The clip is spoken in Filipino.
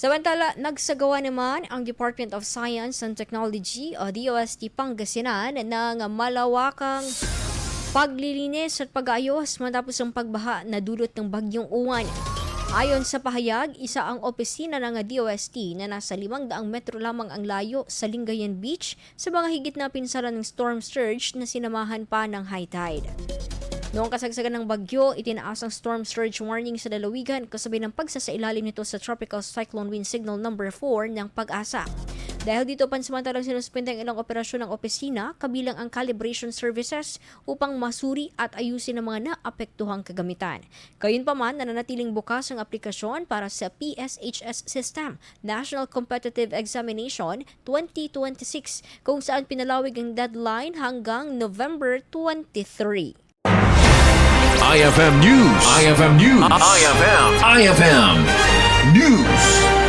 Samantala, nagsagawa naman ang Department of Science and Technology o Dost Pangasinan ng malawakang paglilinis at pag-aayos matapos ang pagbaha na dulot ng Bagyong Uwan. Ayon sa pahayag, isa ang opisina ng DOST na nasa 500 metro lamang ang layo sa Lingayen Beach sa mga higit na pinsala ng storm surge na sinamahan pa ng high tide. Noong kasagsagan ng bagyo, itinaas ang storm surge warning sa lalawigan kasabay ng pagsasailalim nito sa Tropical Cyclone Wind Signal number 4 ng Pag-asa. Dahil dito pansamantalang sinuspende ang ilang operasyon ng opisina kabilang ang calibration services upang masuri at ayusin ang mga naapektuhang kagamitan. Gayunpaman, nananatiling bukas ang aplikasyon para sa PSHS System, National Competitive Examination 2026, kung saan pinalawig ang deadline hanggang November 23. IFM News. IFM News. IFM News.